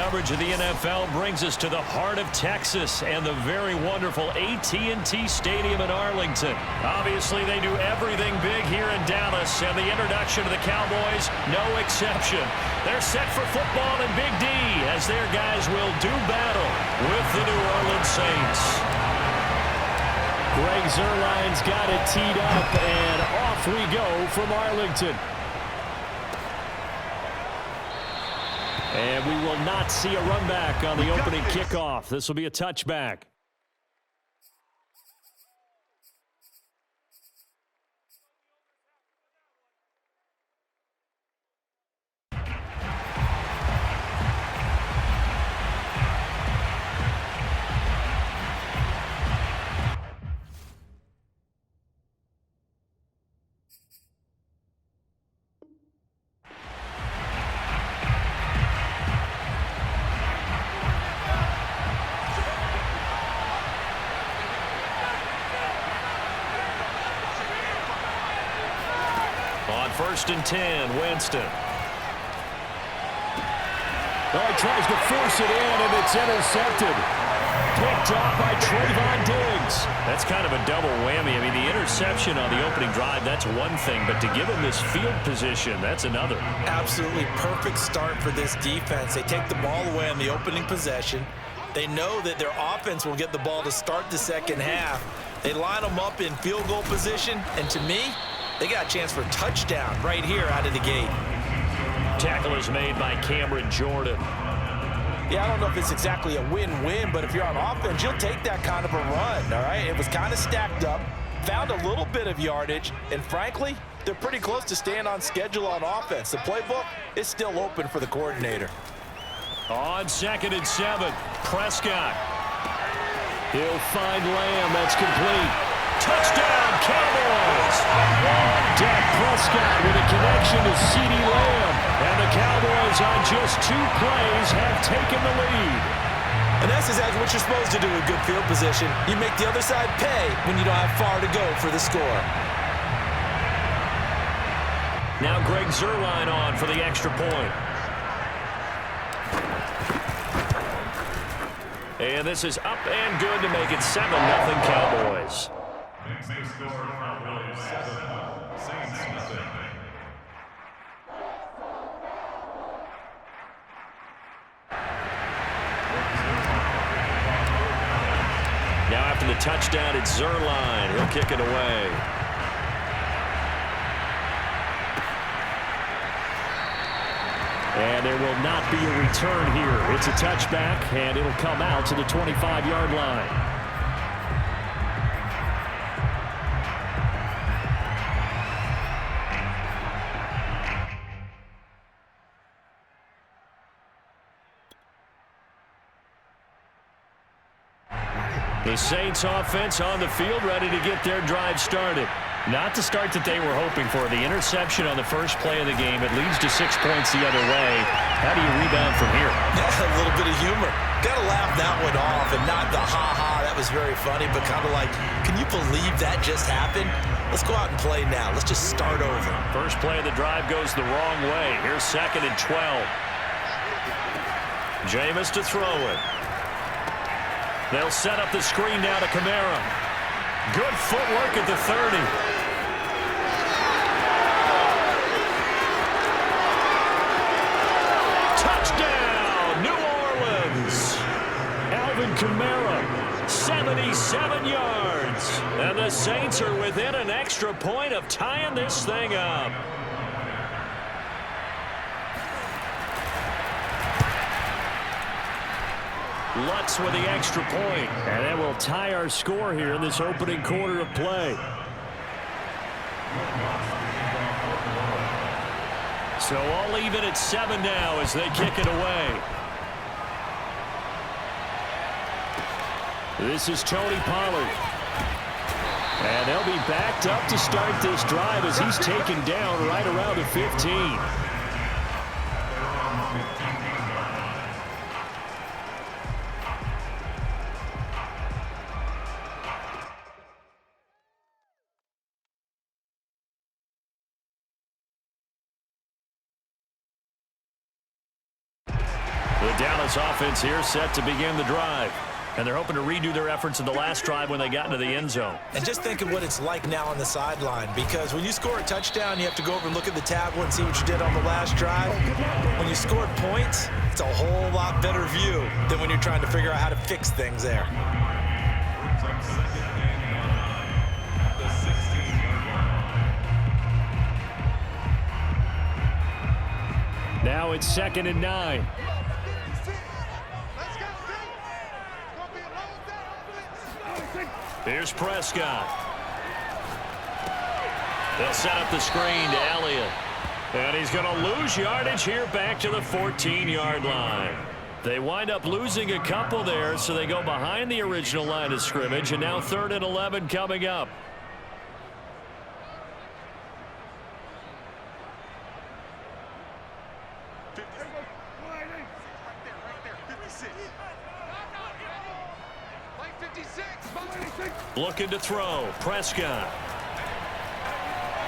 coverage of the NFL brings us to the heart of Texas and the very wonderful AT&T Stadium in Arlington. Obviously, they do everything big here in Dallas, and the introduction of the Cowboys, no exception. They're set for football in Big D as their guys will do battle with the New Orleans Saints. Greg Zuerlein's got it teed up, and off we go from Arlington. And we will not see a run back on the opening kickoff. This will be a touchback. On 1st and 10, Winston. Oh, he tries to force it in, and it's intercepted. Picked off by Trayvon Diggs. That's kind of a double whammy. I mean, the interception on the opening drive, that's one thing, but to give him this field position, that's another. Absolutely perfect start for this defense. They take the ball away on the opening possession. They know that their offense will get the ball to start the second half. They line them up in field goal position, and to me, they got a chance for a touchdown right here out of the gate. Tackle is made by Cameron Jordan. Yeah, I don't know if it's exactly a win-win, but if you're on offense, you'll take that kind of a run, all right? It was kind of stacked up, found a little bit of yardage, and frankly, they're pretty close to staying on schedule on offense. The playbook is still open for the coordinator. On 2nd and 7, Prescott. He'll find Lamb. That's complete. Touchdown, Cowboys! Dak Prescott with a connection to CeeDee Lamb. And the Cowboys on just 2 plays have taken the lead. And that's exactly what you're supposed to do with good field position. You make the other side pay when you don't have far to go for the score. Now Greg Zuerlein on for the extra point. And this is up and good to make it 7-0 Cowboys. Now after the touchdown, it's Zuerlein. He'll kick it away. And there will not be a return here. It's a touchback, and it'll come out to the 25-yard line. The Saints offense on the field, ready to get their drive started. Not the start that they were hoping for. The interception on the first play of the game. It leads to 6 points the other way. How do you rebound from here? Yeah, a little bit of humor. Got to laugh that one off, and not the ha-ha, that was very funny, but kind of like, can you believe that just happened? Let's go out and play now. Let's just start over. First play of the drive goes the wrong way. Here's 2nd and 12. Jameis to throw it. They'll set up the screen now to Kamara. Good footwork at the 30. Touchdown, New Orleans. Alvin Kamara, 77 yards. And the Saints are within an extra point of tying this thing up. Lutz with the extra point. And that will tie our score here in this opening quarter of play. So all even at 7 now as they kick it away. This is Tony Pollard. And they'll be backed up to start this drive as he's taken down right around the 15. The Dallas offense here set to begin the drive. And they're hoping to redo their efforts in the last drive when they got into the end zone. And just think of what it's like now on the sideline, because when you score a touchdown, you have to go over and look at the tablet and see what you did on the last drive. When you scored points, it's a whole lot better view than when you're trying to figure out how to fix things there. Now it's 2nd and 9. Here's Prescott. They'll set up the screen to Elliott. And he's going to lose yardage here back to the 14-yard line. They wind up losing a couple there, so they go behind the original line of scrimmage, and now 3rd and 11 coming up. Looking to throw. Prescott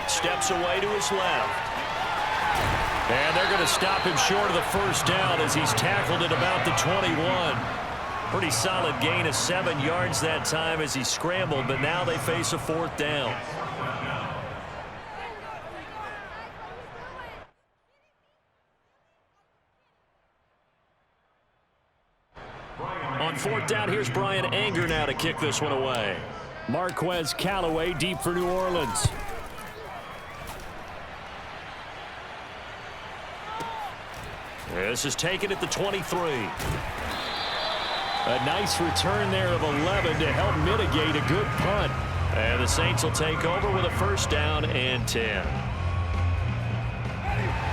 steps away to his left. And they're going to stop him short of the first down as he's tackled at about the 21. Pretty solid gain of 7 yards that time as he scrambled, but now they face a 4th down. On 4th down, here's Brian Anger now to kick this one away. Marquez Callaway deep for New Orleans. This is taken at the 23. A nice return there of 11 to help mitigate a good punt. And the Saints will take over with a 1st down and 10.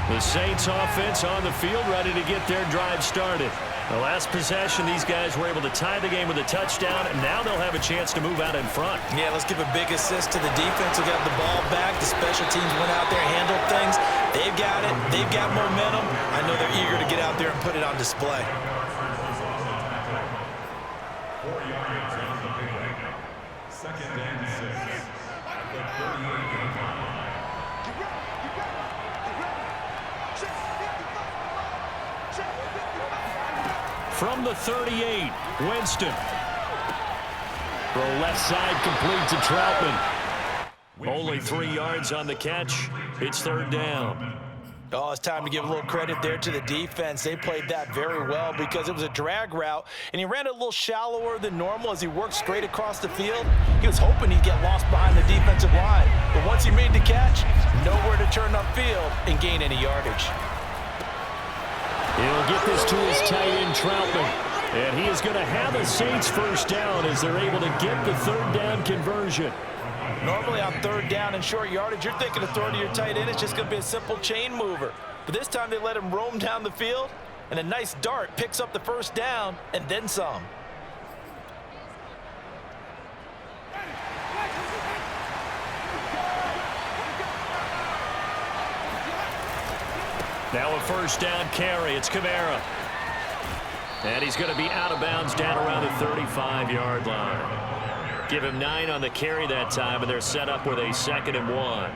The Saints offense on the field ready to get their drive started. The last possession, these guys were able to tie the game with a touchdown, and now they'll have a chance to move out in front. Yeah, let's give a big assist to the defense who got the ball back. The special teams went out there, handled things. They've got it. They've got momentum. I know they're eager to get out there and put it on display. From the 38, Winston. Throw left side complete to Troutman. Only 3 yards on the catch. It's 3rd down. Oh, it's time to give a little credit there to the defense. They played that very well because it was a drag route, and he ran it a little shallower than normal as he worked straight across the field. He was hoping he'd get lost behind the defensive line, but once he made the catch, nowhere to turn upfield and gain any yardage. He'll get this to his tight end, Troutman. And he is going to have a Saints 1st down as they're able to get the 3rd down conversion. Normally on 3rd down and short yardage, you're thinking of throwing to your tight end. It's just going to be a simple chain mover. But this time they let him roam down the field, and a nice dart picks up the 1st down and then some. Now a 1st down carry. It's Kamara. And he's going to be out of bounds down around the 35-yard line. Give him 9 on the carry that time, and they're set up with a 2nd and 1.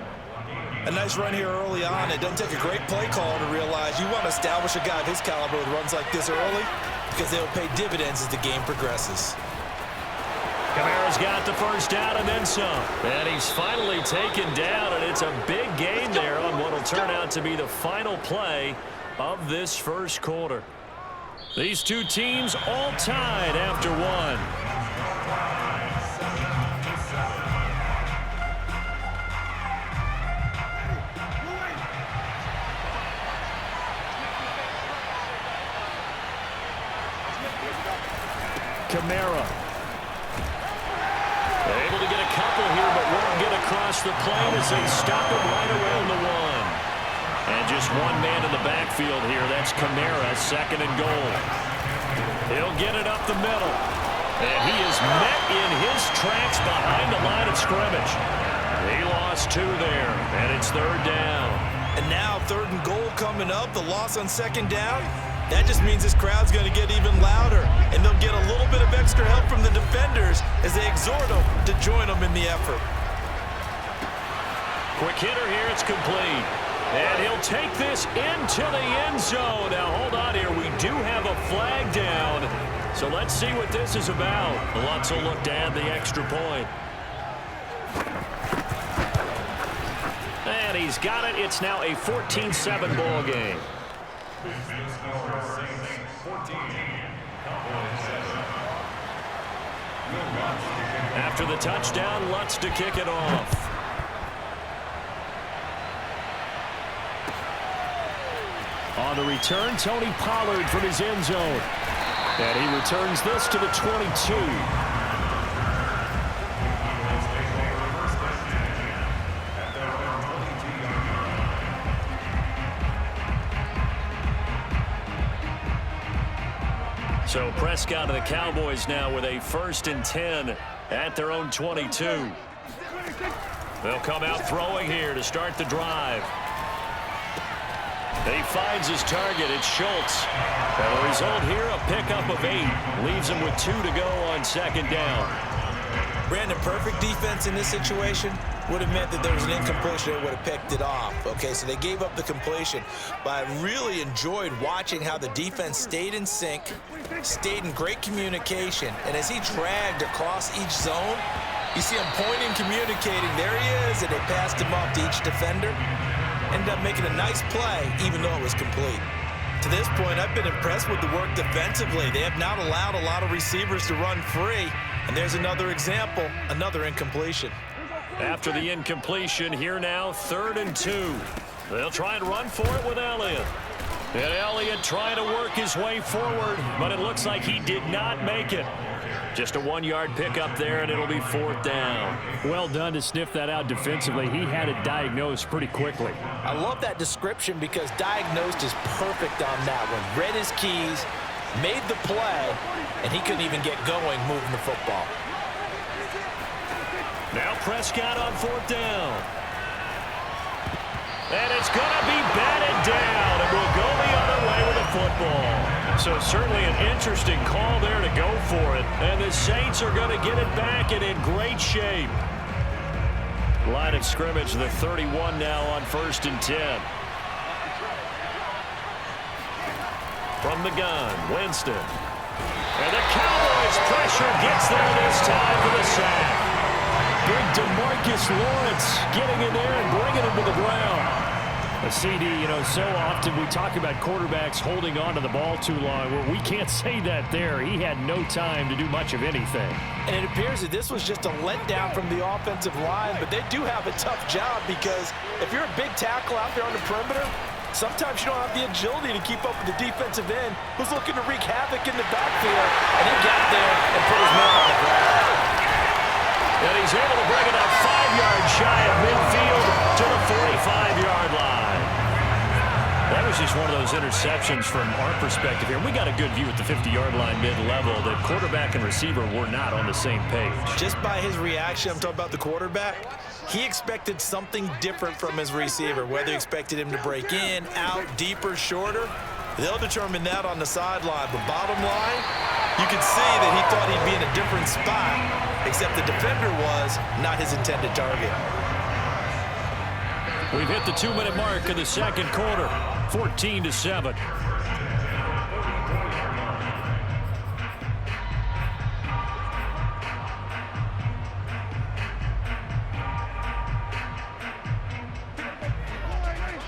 A nice run here early on. It doesn't take a great play call to realize you want to establish a guy of his caliber with runs like this early because they'll pay dividends as the game progresses. Kamara's got the 1st down and then some. And he's finally taken down, and it's a big gain there on what will turn out to be the final play of this 1st quarter. These two teams all tied after 1. Kamara. Able to get a couple here, but won't get across the plane as they stop him right around the 1. And just one man in the backfield here. That's Kamara, 2nd and goal. He'll get it up the middle. And he is met in his tracks behind the line of scrimmage. He lost 2 there, and it's 3rd down. And now 3rd and goal coming up. The loss on 2nd down. That just means this crowd's going to get even louder, and they'll get a little bit of extra help from the defenders as they exhort them to join them in the effort. Quick hitter here. It's complete. And he'll take this into the end zone. Now, hold on here. We do have a flag down. So let's see what this is about. Lutz will look to add the extra point. And he's got it. It's now a 14-7 ball game. After the touchdown, Lutz to kick it off. On the return, Tony Pollard from his end zone. And he returns this to the 22. So Prescott and the Cowboys now with a 1st and 10 at their own 22. They'll come out throwing here to start the drive. He finds his target. It's Schultz. And the result here, a pickup of 8. Leaves him with 2 to go on 2nd down. Brandon, perfect defense in this situation would have meant that there was an incompletion. They would have picked it off. Okay, so they gave up the completion. But I really enjoyed watching how the defense stayed in sync, stayed in great communication. And as he dragged across each zone, you see him pointing, communicating. There he is, and they passed him off to each defender. Ended up making a nice play, even though it was complete. To this point, I've been impressed with the work defensively. They have not allowed a lot of receivers to run free. And there's another example, another incompletion. After the incompletion, here now, 3rd and 2. They'll try and run for it with Elliott. And Elliott trying to work his way forward, but it looks like he did not make it. Just a 1-yard pickup there, and it'll be 4th down. Well done to sniff that out defensively. He had it diagnosed pretty quickly. I love that description because diagnosed is perfect on that one. Read his keys, made the play, and he couldn't even get going moving the football. Now Prescott on 4th down. And it's going to be batted down, and we'll go the other way with the football. So certainly an interesting call there to go for it. And the Saints are going to get it back and in great shape. Line of scrimmage, the 31 now on 1st and 10. From the gun, Winston. And the Cowboys pressure gets there this time for the sack. Big DeMarcus Lawrence getting in there and bringing him to the ground. A CD, you know, so often we talk about quarterbacks holding on to the ball too long. Well, we can't say that there. He had no time to do much of anything. And it appears that this was just a letdown from the offensive line, but they do have a tough job because if you're a big tackle out there on the perimeter, sometimes you don't have the agility to keep up with the defensive end who's looking to wreak havoc in the backfield, and he got there and put his man on the ground. And he's able to bring it up 5 yards shy of midfield to the 45-yard line. That was just one of those interceptions from our perspective here. We got a good view at the 50-yard line mid-level that quarterback and receiver were not on the same page. Just by his reaction, I'm talking about the quarterback, he expected something different from his receiver, whether he expected him to break in, out, deeper, shorter. They'll determine that on the sideline. But bottom line, you could see that he thought he'd be in a different spot, except the defender was not his intended target. We've hit the 2-minute mark of the 2nd quarter, 14-7.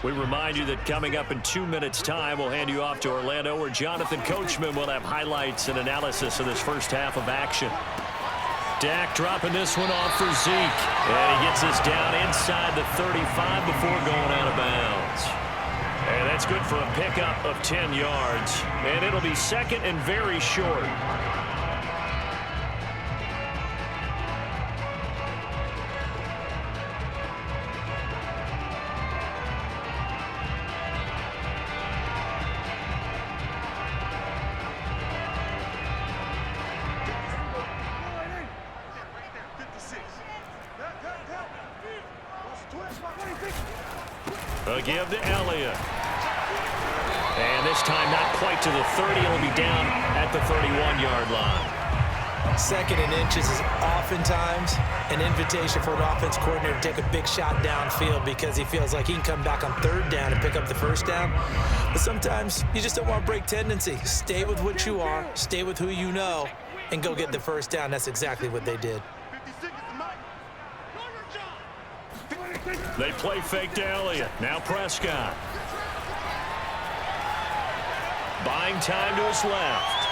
We remind you that coming up in 2 minutes' time, we'll hand you off to Orlando, where Jonathan Coachman will have highlights and analysis of this first half of action. Dak dropping this one off for Zeke. And he gets this down inside the 35 before going out of bounds. And that's good for a pickup of 10 yards. And it'll be 2nd and very short. A give to Elliott. And this time not quite to the 30. It'll be down at the 31-yard line. Second and inches is oftentimes an invitation for an offense coordinator to take a big shot downfield because he feels like he can come back on third down and pick up the first down. But sometimes you just don't want to break tendency. Stay with what you are, stay with who you know, and go get the first down. That's exactly what they did. They play fake to Elliott. Now Prescott. Buying time to his left.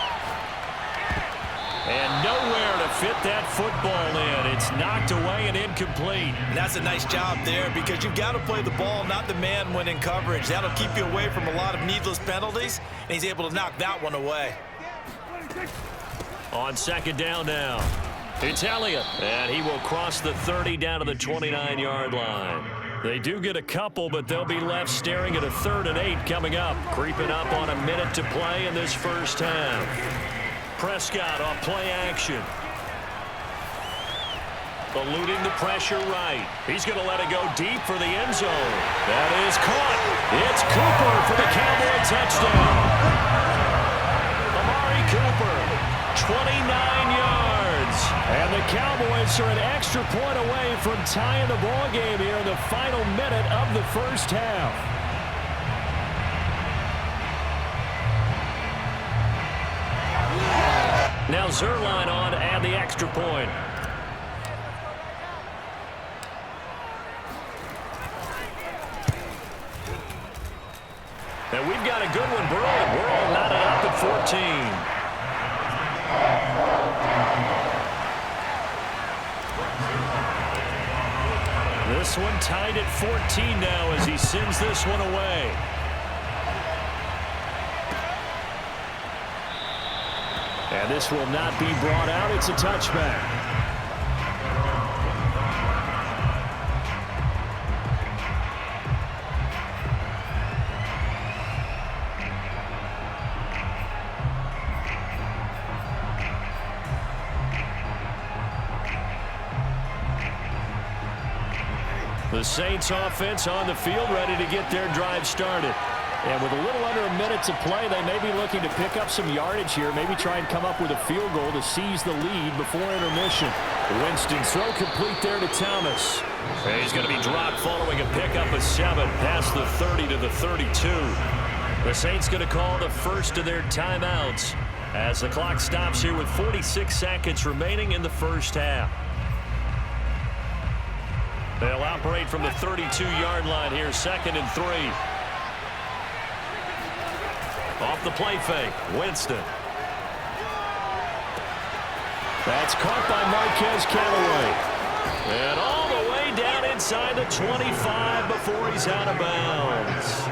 And nowhere to fit that football in. It's knocked away and incomplete. And that's a nice job there because you've got to play the ball, not the man when in coverage. That'll keep you away from a lot of needless penalties, and he's able to knock that one away. On second down now, it's Elliott, and he will cross the 30 down to the 29-yard line. They do get a couple, but they'll be left staring at a 3rd and 8 coming up, creeping up on a minute to play in this first half. Prescott off play action. Eluding the pressure right. He's going to let it go deep for the end zone. That is caught. It's Cooper for the Cowboy touchdown. Amari Cooper, 29 yards. And the Cowboys are an extra point away from tying the ball game here in the final minute of the first half. Now Zerline on and the extra point. And we've got a good one brewing. We're all knotted up at 14. This one tied at 14 now as he sends this one away. And this will not be brought out. It's a touchback. The Saints offense on the field ready to get their drive started. And with a little under a minute to play, they may be looking to pick up some yardage here, maybe try and come up with a field goal to seize the lead before intermission. Winston throw complete there to Thomas. And he's going to be dropped following a pickup of 7 past the 30 to the 32. The Saints going to call the first of their timeouts as the clock stops here with 46 seconds remaining in the first half. They'll operate from the 32-yard line here, 2nd and 3. Off the play fake, Winston. That's caught by Marquez Callaway. And all the way down inside the 25 before he's out of bounds.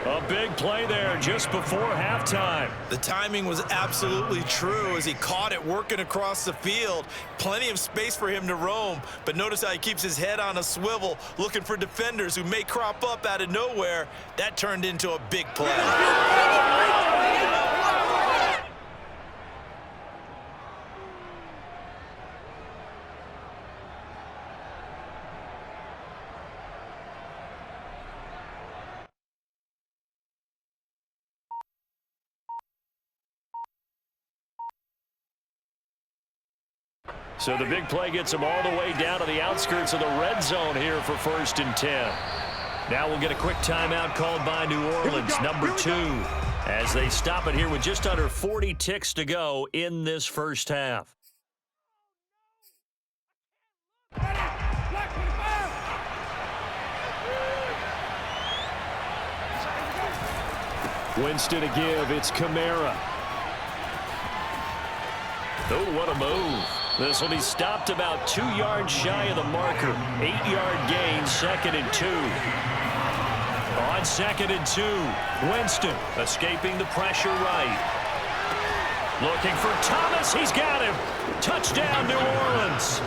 A big play there just before halftime. The timing was absolutely true as he caught it working across the field. Plenty of space for him to roam, but notice how he keeps his head on a swivel looking for defenders who may crop up out of nowhere. That turned into a big play. So the big play gets them all the way down to the outskirts of the red zone here for 1st and 10. Now we'll get a quick timeout called by New Orleans, number 2, as they stop it here with just under 40 ticks to go in this first half. Winston to give. It's Kamara. Oh, what a move. This will be stopped about 2 yards shy of the marker. 8-yard gain, 2nd and 2. On 2nd and 2, Winston escaping the pressure right. Looking for Thomas. He's got him. Touchdown, New Orleans.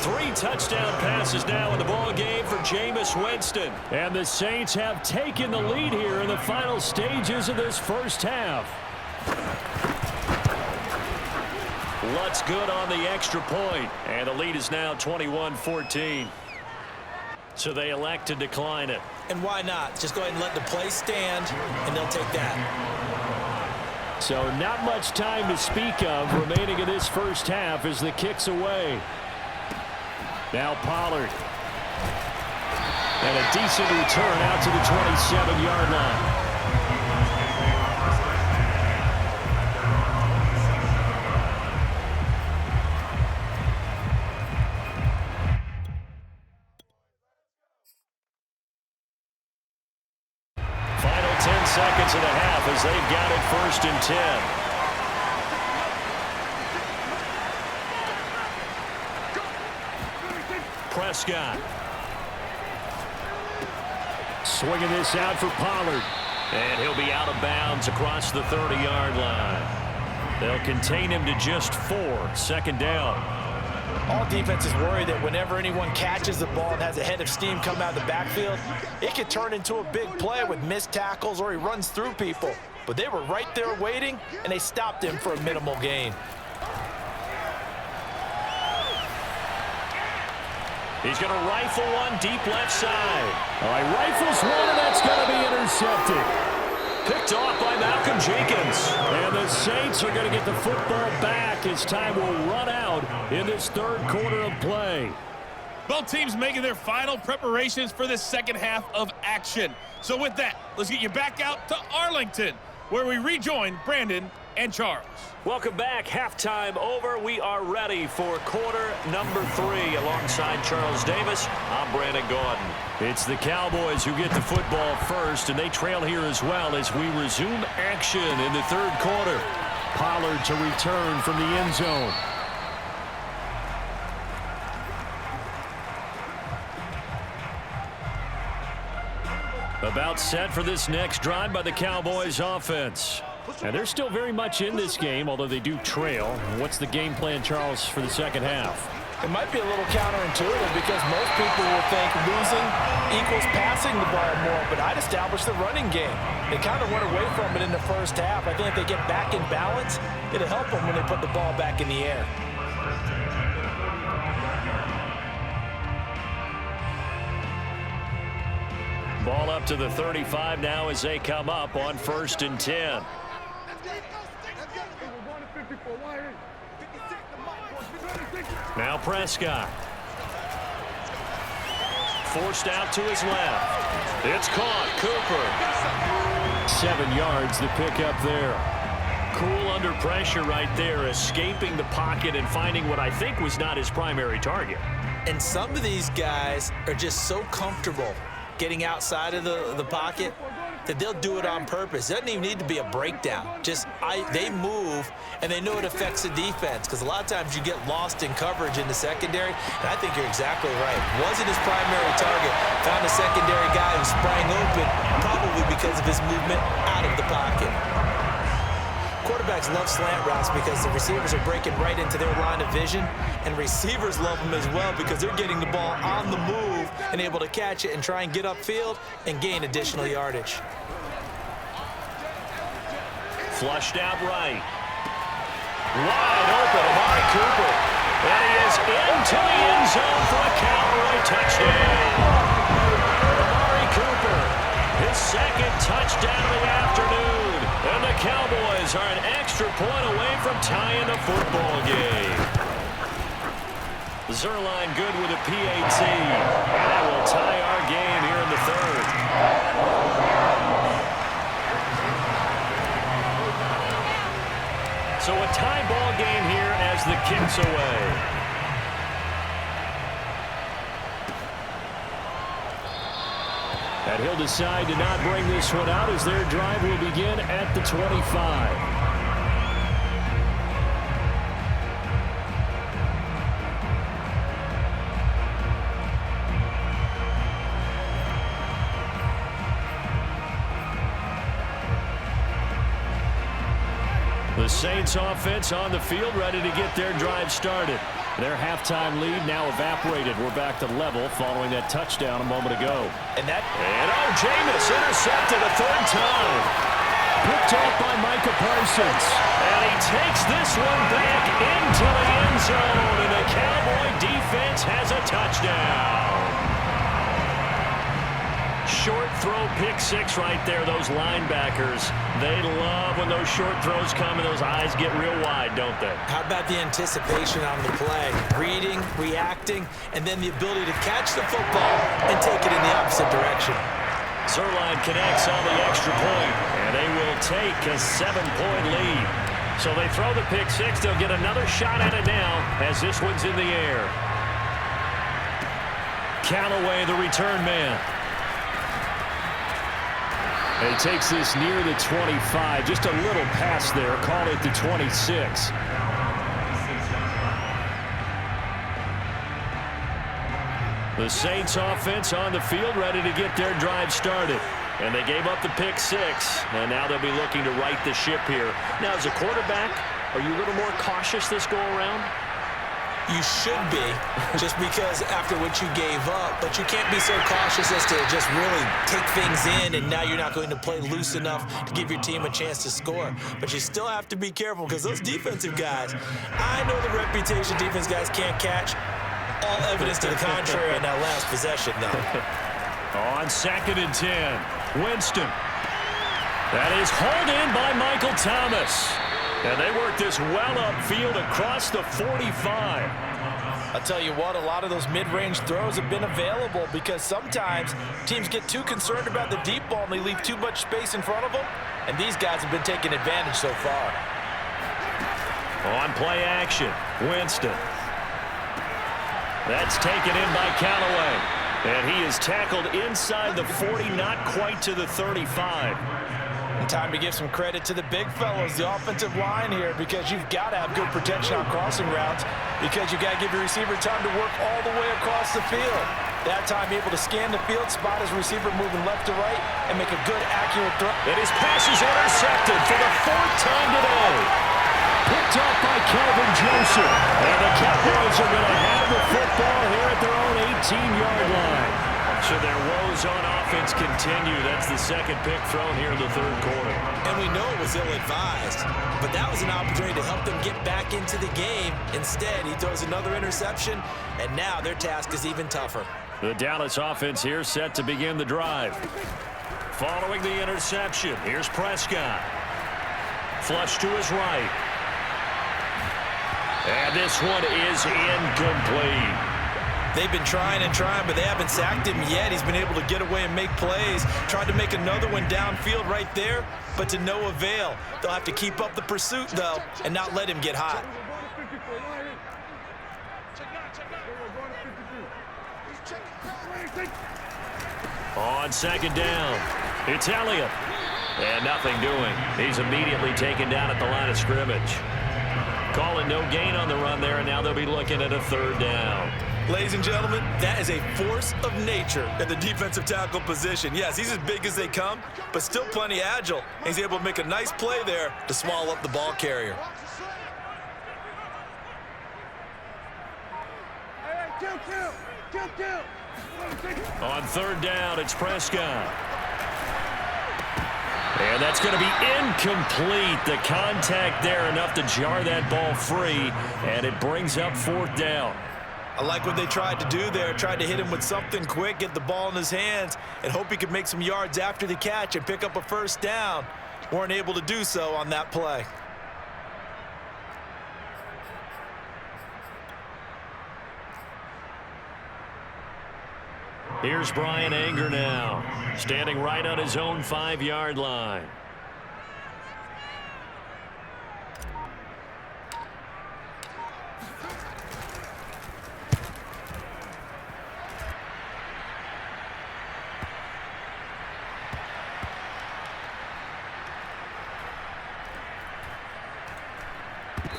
3 touchdown passes now in the ball game for Jameis Winston. And the Saints have taken the lead here in the final stages of this first half. Lutz good on the extra point, and the lead is now 21-14. So they elect to decline it. And why not? Just go ahead and let the play stand, and they'll take that. So not much time to speak of remaining in this first half as the kick's away. Now Pollard. And a decent return out to the 27-yard line. Final 10 seconds of the half as they've got it 1st and 10. Prescott. Swinging this out for Pollard. And he'll be out of bounds across the 30-yard line. They'll contain him to just 4. 2nd down. All defenses worry that whenever anyone catches the ball and has a head of steam come out of the backfield, it could turn into a big play with missed tackles or he runs through people. But they were right there waiting, and they stopped him for a minimal gain. He's going to rifle one deep left side. All right, rifles one, and that's going to be intercepted. Picked off by Malcolm Jenkins. And the Saints are going to get the football back as time will run out in this 3rd quarter of play. Both teams making their final preparations for the second half of action. So with that, let's get you back out to Arlington, where we rejoin Brandon and Charles. Welcome back. Halftime over. We are ready for quarter number 3. Alongside Charles Davis, I'm Brandon Gordon. It's the Cowboys who get the football first, and they trail here as well as we resume action in the 3rd quarter. Pollard to return from the end zone. About set for this next drive by the Cowboys offense. And they're still very much in this game, although they do trail. What's the game plan, Charles, for the second half? It might be a little counterintuitive because most people will think losing equals passing the ball more, but I'd establish the running game. They kind of went away from it in the first half. I think if they get back in balance, it'll help them when they put the ball back in the air. Ball up to the 35 now as they come up on 1st and 10. Now Prescott. Forced out to his left. It's caught. Cooper. 7 yards the pickup there. Cool under pressure right there, escaping the pocket and finding what I think was not his primary target. And some of these guys are just so comfortable getting outside of the pocket that they'll do it on purpose. It doesn't even need to be a breakdown. They move, and they know it affects the defense because a lot of times you get lost in coverage in the secondary, and I think you're exactly right. Wasn't his primary target. Found a secondary guy who sprang open, probably because of his movement out of the pocket. Quarterbacks love slant routes because the receivers are breaking right into their line of vision, and receivers love them as well because they're getting the ball on the move and able to catch it and try and get upfield and gain additional yardage. Flushed out right. Wide open, Amari Cooper. And he is into the end zone for a Cowboy touchdown. Amari Cooper, his 2nd touchdown of the afternoon. And the Cowboys are an extra point away from tying the football game. Zerline good with a PAT. And that will tie our game here in the 3rd. So a tie ball game here as the kick's away. And he'll decide to not bring this one out as their drive will begin at the 25. The Saints offense on the field ready to get their drive started. Their halftime lead now evaporated. We're back to level following that touchdown a moment ago. And Jameis intercepted a 3rd time. Picked off by Micah Parsons. And he takes this one back into the end zone. And the Cowboy defense has a touchdown. short throw pick six right there. Those linebackers, they love when those short throws come and those eyes get real wide, don't they? How about the anticipation on the play? Reading, reacting, and then the ability to catch the football and take it in the opposite direction. Zerline connects on the extra point, and they will take a 7-point lead. So they throw the pick six. They'll get another shot at it now as this one's in the air. Callaway, the return man. He takes this near the 25, just a little pass there, call it the 26. The Saints offense on the field, ready to get their drive started. And they gave up the pick six, and now they'll be looking to right the ship here. Now, as a quarterback, are you a little more cautious this go-around? You should be, just because after what you gave up, but you can't be so cautious as to just really take things in, and now you're not going to play loose enough to give your team a chance to score. But you still have to be careful because those defensive guys, I know the reputation defense guys can't catch. All evidence to the contrary in that last possession, though. On 2nd and 10, Winston. That is hauled in by Michael Thomas. And they work this well upfield across the 45. I'll tell you what, a lot of those mid-range throws have been available because sometimes teams get too concerned about the deep ball and they leave too much space in front of them. And these guys have been taking advantage so far. On play action, Winston. That's taken in by Callaway. And he is tackled inside the 40, not quite to the 35. And time to give some credit to the big fellows, the offensive line here, because you've got to have good protection on crossing routes because you've got to give your receiver time to work all the way across the field. That time able to scan the field, spot his receiver moving left to right, and make a good, accurate throw. And his pass is intercepted for the 4th time today. Picked off by Calvin Joseph. And the Cowboys are going to have the football here at their own 18-yard line. So their woes on offense continue. That's the second pick thrown here in the 3rd quarter. And we know it was ill-advised, but that was an opportunity to help them get back into the game. Instead, he throws another interception, and now their task is even tougher. The Dallas offense here set to begin the drive. Following the interception, here's Prescott. Flush to his right. And this one is incomplete. They've been trying and trying, but they haven't sacked him yet. He's been able to get away and make plays. Tried to make another one downfield right there, but to no avail. They'll have to keep up the pursuit, though, and not let him get hot. On 2nd down, it's Elliott. And nothing doing. He's immediately taken down at the line of scrimmage. Calling no gain on the run there, and now they'll be looking at a 3rd down. Ladies and gentlemen, that is a force of nature at the defensive tackle position. Yes, he's as big as they come, but still plenty agile. He's able to make a nice play there to swallow up the ball carrier. On 3rd down, it's Prescott. And that's going to be incomplete. The contact there enough to jar that ball free, and it brings up 4th down. I like what they tried to do there. Tried to hit him with something quick, get the ball in his hands, and hope he could make some yards after the catch and pick up a 1st down. Weren't able to do so on that play. Here's Brian Anger now, standing right on his own 5-yard line.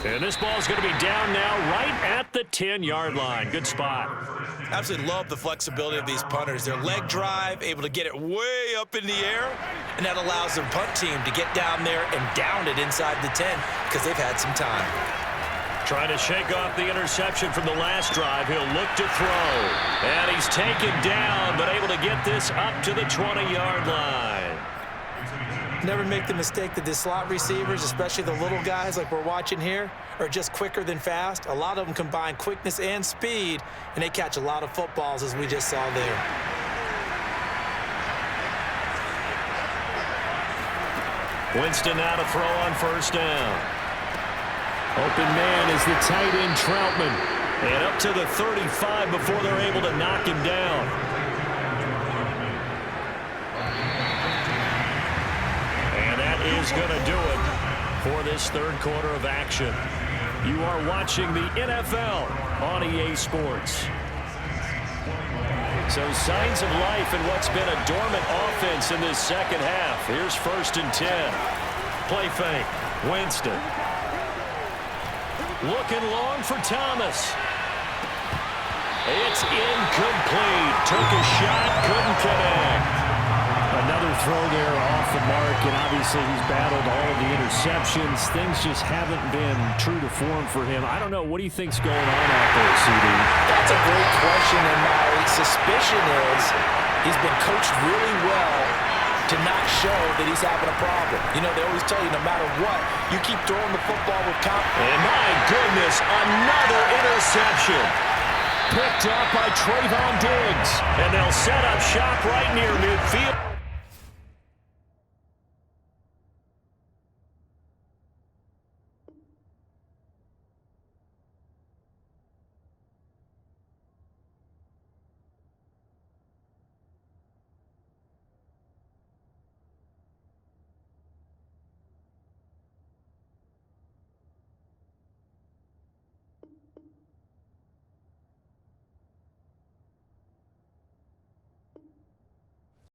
And this ball's going to be down now right at the 10-yard line. Good spot. Absolutely love the flexibility of these punters. Their leg drive, able to get it way up in the air, and that allows their punt team to get down there and down it inside the 10 because they've had some time. Trying to shake off the interception from the last drive. He'll look to throw. And he's taken down, but able to get this up to the 20-yard line. Never make the mistake that the slot receivers, especially the little guys like we're watching here, are just quicker than fast. A lot of them combine quickness and speed, and they catch a lot of footballs as we just saw there. Winston now to throw on first down. Open man is the tight end Troutman. And up to the 35 before they're able to knock him down. And that is going to do it for this third quarter of action. You are watching the NFL on EA Sports. So signs of life in what's been a dormant offense in this second half. Here's 1st and 10. Play fake. Winston. Looking long for Thomas. It's incomplete. Took a shot, couldn't connect. Another throw there off the mark, and obviously he's battled all of the interceptions. Things just haven't been true to form for him. I don't know. What do you think's going on out there, CD? That's a great question, and my suspicion is he's been coached really well to not show that he's having a problem. You know, they always tell you no matter what, you keep throwing the football with confidence. And my goodness, another interception. Picked up by Trayvon Diggs. And they'll set up shop right near midfield.